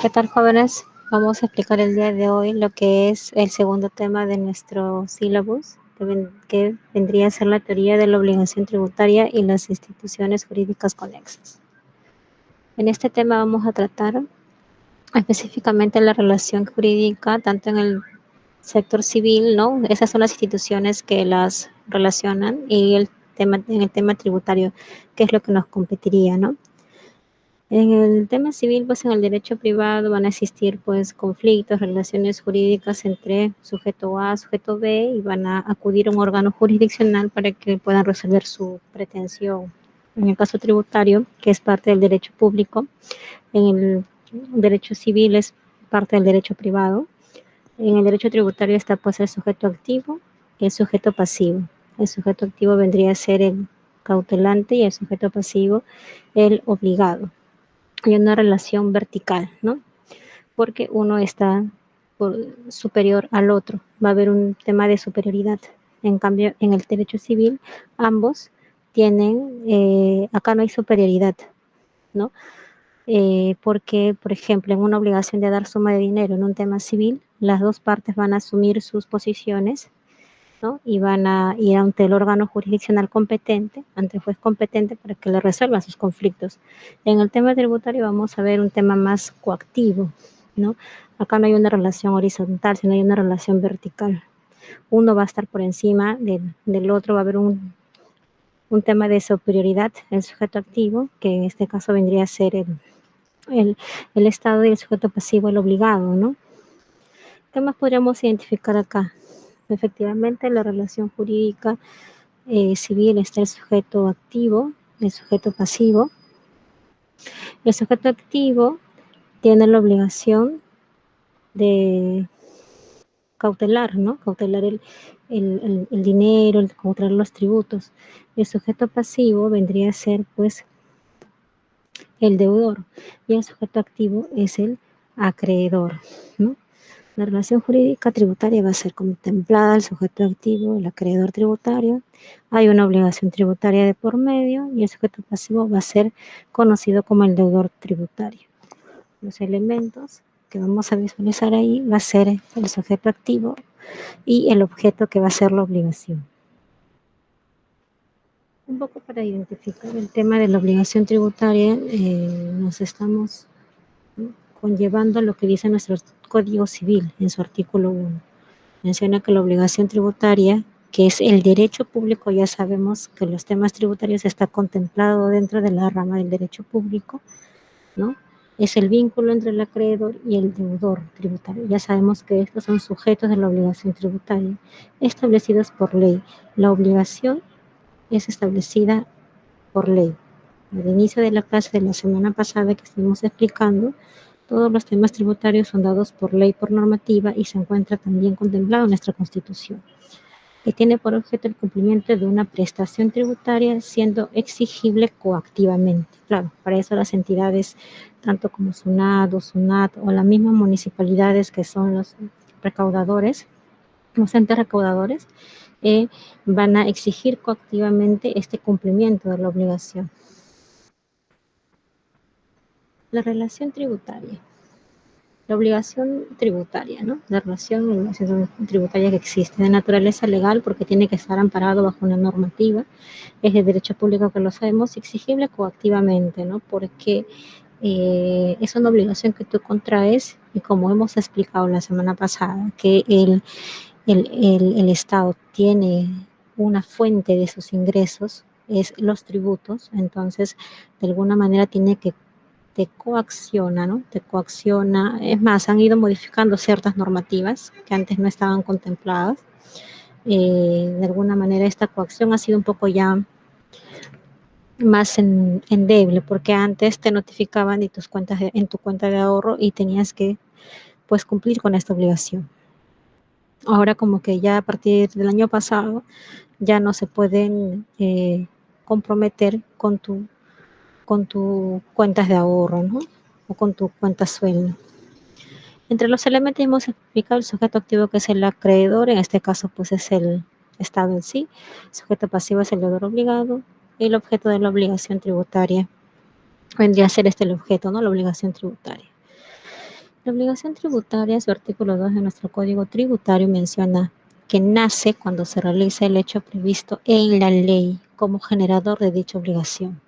¿Qué tal, jóvenes? Vamos a explicar el día de hoy lo que es el segundo tema de nuestro sílabus, que vendría a ser la teoría de la obligación tributaria y las instituciones jurídicas conexas. En este tema vamos a tratar específicamente la relación jurídica, tanto en el sector civil, ¿no? Esas son las instituciones que las relacionan, y en el tema tributario, que es lo que nos competiría, ¿no? En el tema civil, pues en el derecho privado van a existir pues conflictos, relaciones jurídicas entre sujeto A, sujeto B, y van a acudir a un órgano jurisdiccional para que puedan resolver su pretensión. En el caso tributario, que es parte del derecho público, en el derecho civil es parte del derecho privado. En el derecho tributario está pues el sujeto activo y el sujeto pasivo. El sujeto activo vendría a ser el cautelante y el sujeto pasivo el obligado. Hay una relación vertical, ¿no? Porque uno está superior al otro, va a haber un tema de superioridad. En cambio, en el derecho civil, ambos tienen, acá no hay superioridad, ¿no? Porque, por ejemplo, en una obligación de dar suma de dinero en un tema civil, las dos partes van a asumir sus posiciones, ¿no? Y van a ir ante el órgano jurisdiccional competente, ante el juez competente, para que le resuelvan sus conflictos. En el tema tributario vamos a ver un tema más coactivo, ¿no? Acá no hay una relación horizontal, sino hay una relación vertical. Uno va a estar por encima del otro, va a haber un tema de superioridad, el sujeto activo, que en este caso vendría a ser el Estado, y el sujeto pasivo, el obligado, ¿no? ¿Qué más podríamos identificar acá? Efectivamente, la relación jurídica civil está el sujeto activo, el sujeto pasivo. El sujeto activo tiene la obligación de cautelar, ¿no? Cautelar el dinero, cautelar los tributos. El sujeto pasivo vendría a ser, pues, el deudor, y el sujeto activo es el acreedor, ¿no? La relación jurídica tributaria va a ser contemplada el sujeto activo, el acreedor tributario. Hay una obligación tributaria de por medio, y el sujeto pasivo va a ser conocido como el deudor tributario. Los elementos que vamos a visualizar ahí va a ser el sujeto activo y el objeto que va a ser la obligación. Un poco para identificar el tema de la obligación tributaria, nos estamos, ¿no?, conllevando lo que dice nuestro Código Civil en su artículo 1. Menciona que la obligación tributaria, que es el derecho público, ya sabemos que los temas tributarios está contemplado dentro de la rama del derecho público, ¿no? Es el vínculo entre el acreedor y el deudor tributario. Ya sabemos que estos son sujetos de la obligación tributaria, establecidos por ley. La obligación es establecida por ley. Al inicio de la clase de la semana pasada que estuvimos explicando, todos los temas tributarios son dados por ley, por normativa, y se encuentra también contemplado en nuestra Constitución, que tiene por objeto el cumplimiento de una prestación tributaria siendo exigible coactivamente. Claro, para eso las entidades, tanto como SUNAT o SUNAT o las mismas municipalidades, que son los recaudadores, los entes recaudadores, van a exigir coactivamente este cumplimiento de la obligación. La relación tributaria. La obligación tributaria, ¿no? La relación tributaria que existe de naturaleza legal, porque tiene que estar amparado bajo una normativa, es de derecho público, que lo sabemos, exigible coactivamente, ¿no? Porque es una obligación que tú contraes, y como hemos explicado la semana pasada, que el Estado tiene una fuente de sus ingresos, es los tributos. Entonces, de alguna manera te coacciona, ¿no? Te coacciona. Es más, han ido modificando ciertas normativas que antes no estaban contempladas. De alguna manera esta coacción ha sido un poco ya más endeble, porque antes te notificaban de en tu cuenta de ahorro, y tenías que, pues, cumplir con esta obligación. Ahora, como que ya a partir del año pasado ya no se pueden comprometer con tu cuentas de ahorro, ¿no? O con tu cuenta sueldo. Entre los elementos hemos explicado el sujeto activo, que es el acreedor, en este caso pues es el Estado en sí. El sujeto pasivo es el deudor obligado. y el objeto de la obligación tributaria. Vendría a ser este el objeto, ¿no? La obligación tributaria. La obligación tributaria, su artículo 2 de nuestro Código Tributario menciona que nace cuando se realiza el hecho previsto en la ley como generador de dicha obligación.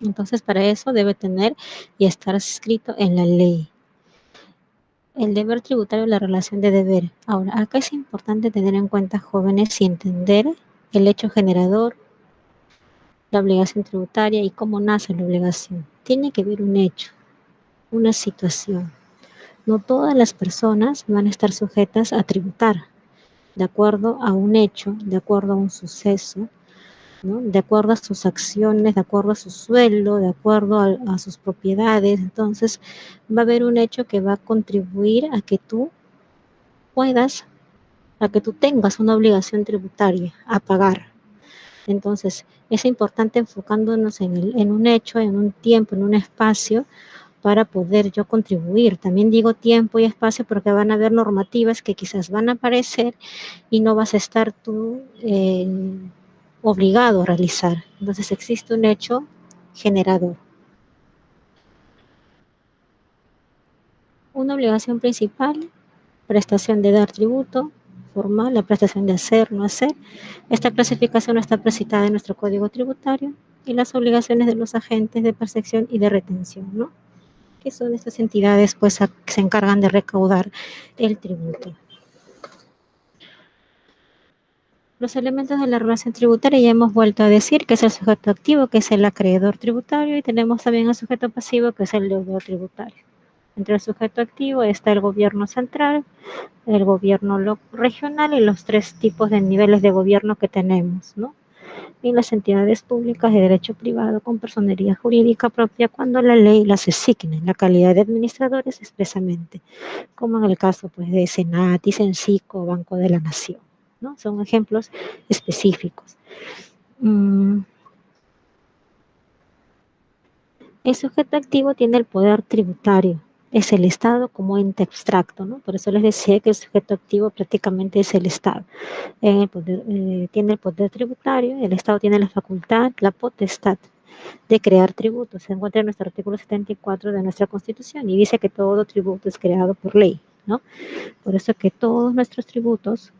Entonces, para eso debe tener y estar escrito en la ley. El deber tributario, la relación de deber. Ahora, acá es importante tener en cuenta, jóvenes, y entender el hecho generador, la obligación tributaria y cómo nace la obligación. Tiene que haber un hecho, una situación. No todas las personas van a estar sujetas a tributar de acuerdo a un hecho, de acuerdo a un suceso, ¿no? De acuerdo a sus acciones, de acuerdo a su sueldo, de acuerdo a sus propiedades. Entonces, va a haber un hecho que va a contribuir a que tú puedas, a que tú tengas una obligación tributaria a pagar. Entonces, es importante enfocándonos en un hecho, en un tiempo, en un espacio, para poder yo contribuir. También digo tiempo y espacio porque van a haber normativas que quizás van a aparecer y no vas a estar tú obligado a realizar. Entonces existe un hecho generador. Una obligación principal, prestación de dar tributo, formal, la prestación de hacer, no hacer. Esta clasificación está precisada en nuestro Código Tributario y las obligaciones de los agentes de percepción y de retención, ¿no? Que son estas entidades pues que se encargan de recaudar el tributo. Los elementos de la relación tributaria ya hemos vuelto a decir que es el sujeto activo, que es el acreedor tributario, y tenemos también el sujeto pasivo, que es el deudor tributario. Entre el sujeto activo está el gobierno central, el gobierno regional y los tres tipos de niveles de gobierno que tenemos, ¿no? Y las entidades públicas de derecho privado con personería jurídica propia cuando la ley las asigne en la calidad de administradores expresamente, como en el caso pues, de Senati, Cencico, Banco de la Nación, ¿no? Son ejemplos específicos. El sujeto activo tiene el poder tributario, es el Estado como ente abstracto, ¿no? Por eso les decía que el sujeto activo prácticamente es el Estado. Tiene el poder tributario, el Estado tiene la facultad, la potestad de crear tributos. Se encuentra en nuestro artículo 74 de nuestra Constitución y dice que todo tributo es creado por ley, ¿no? Por eso que todos nuestros tributos,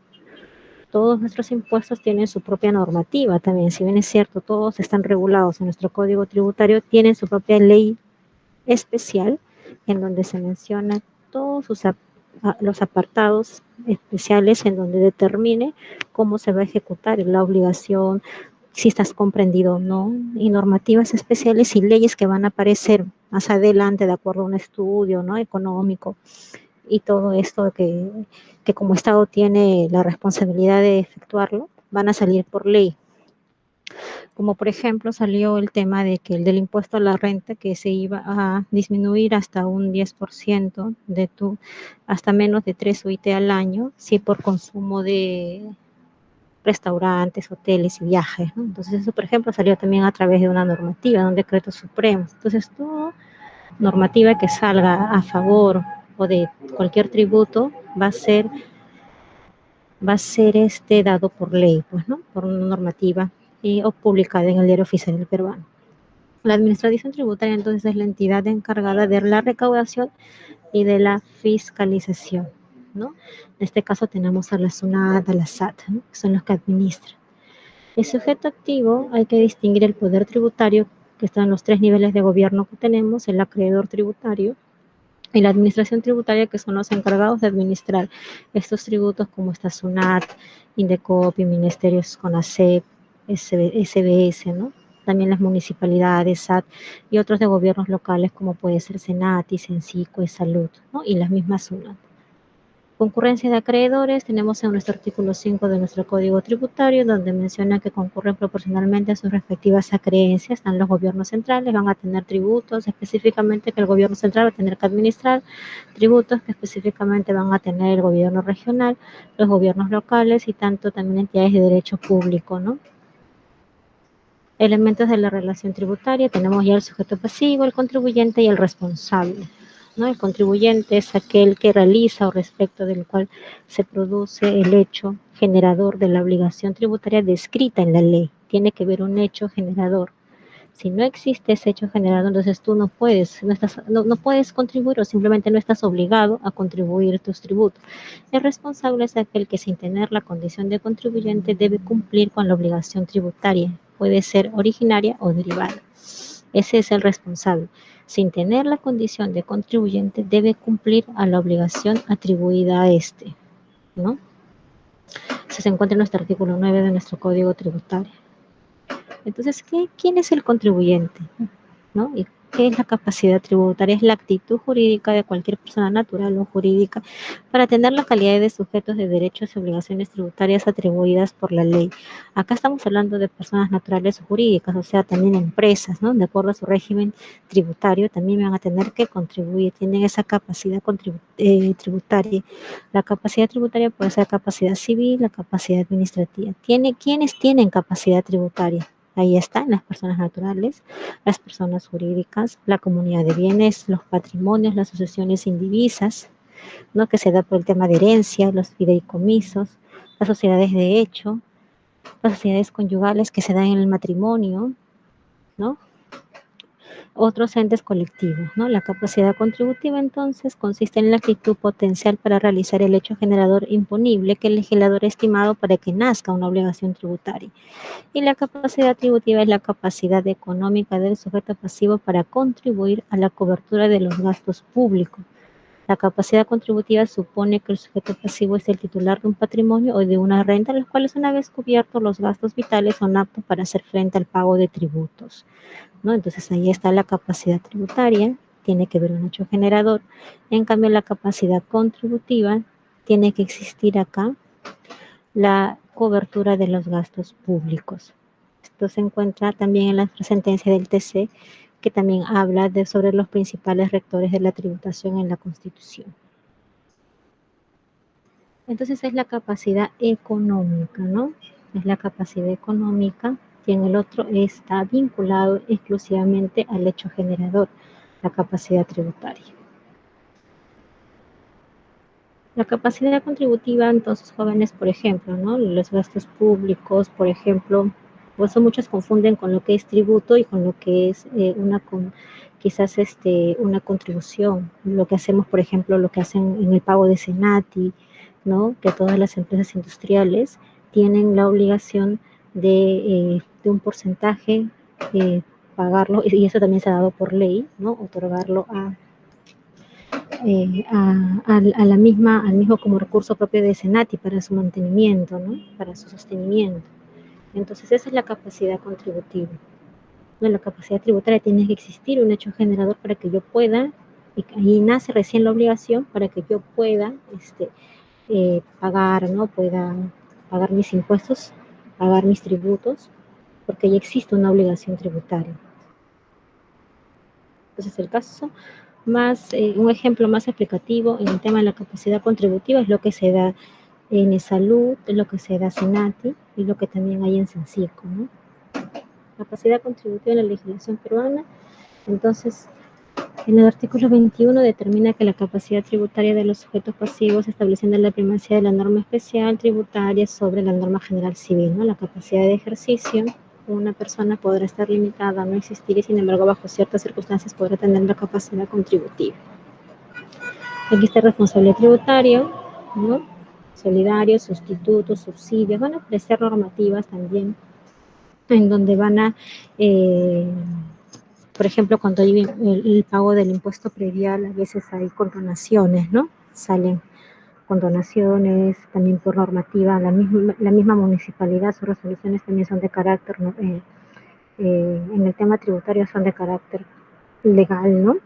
todos nuestros impuestos tienen su propia normativa también. Si bien es cierto, todos están regulados en nuestro Código Tributario, tienen su propia ley especial en donde se menciona todos los apartados especiales en donde determine cómo se va a ejecutar la obligación, si estás comprendido o no, y normativas especiales y leyes que van a aparecer más adelante de acuerdo a un estudio, ¿no? Económico y todo esto que como Estado tiene la responsabilidad de efectuarlo, van a salir por ley. Como por ejemplo salió el tema de que el del impuesto a la renta que se iba a disminuir hasta un 10% hasta menos de 3 UIT al año, si por consumo de restaurantes, hoteles y viajes, ¿no? Entonces eso, por ejemplo, salió también a través de una normativa, de un decreto supremo. Entonces, toda normativa que salga a favor o de cualquier tributo va a ser dado por ley, pues, ¿no? Por una normativa o publicada en el Diario Oficial del Peruano. La Administración Tributaria entonces es la entidad encargada de la recaudación y de la fiscalización, ¿no? En este caso tenemos a la SUNAT, a la SAT, ¿no? Que son los que administran. El sujeto activo hay que distinguir el poder tributario, que está en los tres niveles de gobierno que tenemos, el acreedor tributario y la administración tributaria, que son los encargados de administrar estos tributos como esta SUNAT, Indecopi, Ministerios CONACEP, SBS, ¿no? También las municipalidades, SAT y otros de gobiernos locales como puede ser Senati, Cencico, Salud, ¿no? Y las mismas SUNAT. Concurrencia de acreedores, tenemos en nuestro artículo 5 de nuestro Código Tributario, donde menciona que concurren proporcionalmente a sus respectivas acreencias. Están los gobiernos centrales, van a tener tributos específicamente que el gobierno central va a tener que administrar, tributos que específicamente van a tener el gobierno regional, los gobiernos locales y tanto también entidades de derecho público, ¿no? Elementos de la relación tributaria, tenemos ya el sujeto pasivo, el contribuyente y el responsable, ¿no? El contribuyente es aquel que realiza o respecto del cual se produce el hecho generador de la obligación tributaria descrita en la ley. tiene que haber un hecho generador. Si no existe ese hecho generador, entonces tú no puedes contribuir o simplemente no estás obligado a contribuir tus tributos. El responsable es aquel que sin tener la condición de contribuyente debe cumplir con la obligación tributaria. Puede ser originaria o derivada. Ese es el responsable. Sin tener la condición de contribuyente debe cumplir a la obligación atribuida a este, ¿no? Eso se encuentra en nuestro artículo 9 de nuestro Código Tributario. Entonces, ¿quién es el contribuyente? ¿No? ¿Y qué es la capacidad tributaria? Es la actitud jurídica de cualquier persona natural o jurídica para tener la calidad de sujetos de derechos y obligaciones tributarias atribuidas por la ley. Acá estamos hablando de personas naturales o jurídicas, o sea, también empresas, ¿no? De acuerdo a su régimen tributario, también van a tener que contribuir, tienen esa capacidad tributaria. La capacidad tributaria puede ser capacidad civil, la capacidad administrativa. ¿Quiénes tienen capacidad tributaria? Ahí están las personas naturales, las personas jurídicas, la comunidad de bienes, los patrimonios, las sucesiones indivisas, ¿no? Que se da por el tema de herencia, los fideicomisos, las sociedades de hecho, las sociedades conyugales que se dan en el matrimonio, ¿no? Otros entes colectivos, ¿no? La capacidad contributiva entonces consiste en la actitud potencial para realizar el hecho generador imponible que el legislador ha estimado para que nazca una obligación tributaria. Y la capacidad tributiva es la capacidad económica del sujeto pasivo para contribuir a la cobertura de los gastos públicos. La capacidad contributiva supone que el sujeto pasivo es el titular de un patrimonio o de una renta, los cuales una vez cubiertos los gastos vitales son aptos para hacer frente al pago de tributos, ¿no? Entonces ahí está la capacidad tributaria, tiene que haber un hecho generador. En cambio, la capacidad contributiva tiene que existir acá la cobertura de los gastos públicos. Esto se encuentra también en la sentencia del TC, que también habla sobre los principales rectores de la tributación en la Constitución. Entonces es la capacidad económica, ¿no? Es la capacidad económica y en el otro está vinculado exclusivamente al hecho generador, la capacidad tributaria. La capacidad contributiva, entonces, jóvenes, por ejemplo, ¿no? Los gastos públicos, por ejemplo, por eso muchos confunden con lo que es tributo y con lo que es quizás una contribución. Lo que hacemos, por ejemplo, lo que hacen en el pago de Senati, ¿no? Que todas las empresas industriales tienen la obligación de un porcentaje, pagarlo, y eso también se ha dado por ley, ¿no? Otorgarlo al mismo como recurso propio de Senati para su mantenimiento, ¿no? Para su sostenimiento. Entonces, esa es la capacidad contributiva. ¿No? La capacidad tributaria tiene que existir un hecho generador para que yo pueda, y ahí nace recién la obligación para que yo pueda pagar, ¿no? Pueda pagar mis impuestos, pagar mis tributos, porque ya existe una obligación tributaria. Entonces, el caso un ejemplo más explicativo en el tema de la capacidad contributiva es lo que se da en salud, es lo que se da en SENATI y lo que también hay en Sencico, ¿no? Capacidad contributiva en la legislación peruana. Entonces, en el artículo 21 determina que la capacidad tributaria de los sujetos pasivos, estableciendo la primacía de la norma especial tributaria sobre la norma general civil, ¿no? La capacidad de ejercicio una persona podrá estar limitada a no existir y sin embargo bajo ciertas circunstancias podrá tener la capacidad contributiva. Aquí está el responsable tributario, ¿no? Solidario, sustitutos, subsidios, van a aparecer normativas también en donde van a, por ejemplo, cuando hay el pago del impuesto predial, a veces hay condonaciones, ¿no? Salen condonaciones, también por normativa, la misma municipalidad, sus resoluciones también son de carácter, ¿no? En el tema tributario son de carácter legal, ¿no?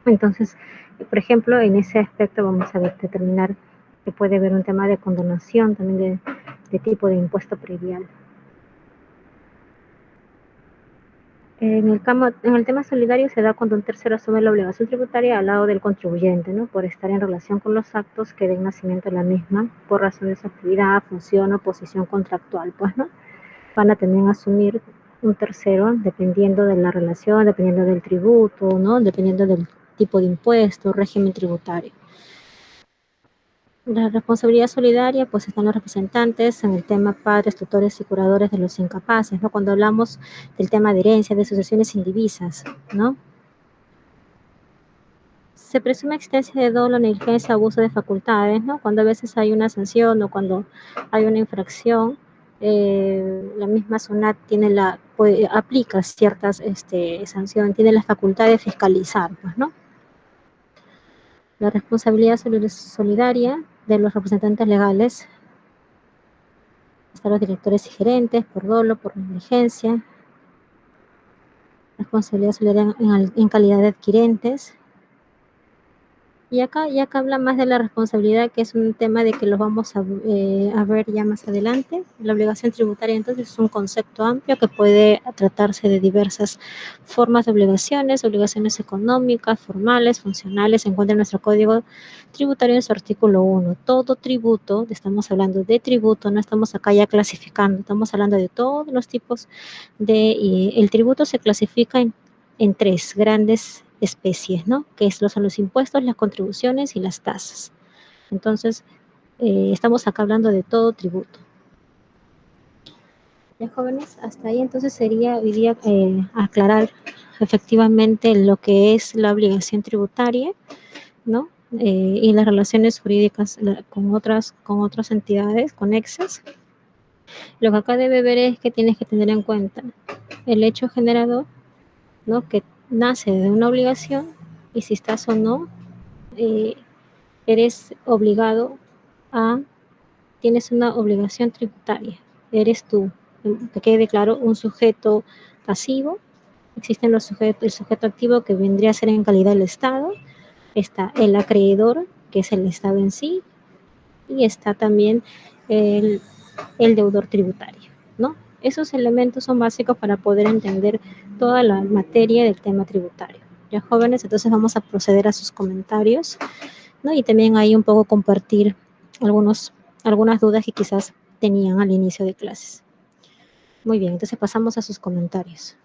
Entonces, por ejemplo, en ese aspecto vamos a determinar que puede haber un tema de condonación también de tipo de impuesto predial. En el tema solidario se da cuando un tercero asume la obligación tributaria al lado del contribuyente, ¿no? Por estar en relación con los actos que den nacimiento a la misma, por razón de su actividad, función o posición contractual, pues, ¿no? Van a también asumir un tercero dependiendo de la relación, dependiendo del tributo, ¿no? Dependiendo del tipo de impuesto, régimen tributario. La responsabilidad solidaria, pues están los representantes en el tema padres, tutores y curadores de los incapaces, ¿no? Cuando hablamos del tema de herencia, de sucesiones indivisas, ¿no? Se presume existencia de dolo, negligencia, abuso de facultades, ¿no? Cuando a veces hay una sanción o cuando hay una infracción, la misma SUNAT tiene aplica ciertas sanciones, tiene la facultad de fiscalizar, pues, ¿no? La responsabilidad solidaria de los representantes legales, están los directores y gerentes por dolo, por negligencia, responsabilidad solidaria en calidad de adquirentes. Y acá habla más de la responsabilidad, que es un tema de que lo vamos a ver ya más adelante. La obligación tributaria, entonces, es un concepto amplio que puede tratarse de diversas formas de obligaciones económicas, formales, funcionales. Se encuentra en nuestro Código Tributario en su artículo 1. Todo tributo, estamos hablando de tributo, no estamos acá ya clasificando, estamos hablando de todos los tipos el tributo se clasifica en tres grandes especies, ¿no? Que son los impuestos, las contribuciones y las tasas. Entonces, estamos acá hablando de todo tributo. Ya, jóvenes, hasta ahí entonces sería hoy día aclarar efectivamente lo que es la obligación tributaria, ¿no? Y las relaciones jurídicas con otras entidades conexas. Lo que acá debe ver es que tienes que tener en cuenta el hecho generador, ¿no? Que nace de una obligación y si estás o no, eh, eres obligado a, tienes una obligación tributaria. Eres tú, que quede claro, un sujeto pasivo. Existen el sujeto activo que vendría a ser en calidad del Estado. Está el acreedor, que es el Estado en sí, y está también el, el deudor tributario, ¿no? Esos elementos son básicos para poder entender toda la materia del tema tributario. Ya, jóvenes, entonces vamos a proceder a sus comentarios, ¿no? Y también ahí un poco compartir algunas dudas que quizás tenían al inicio de clases. Muy bien, entonces pasamos a sus comentarios.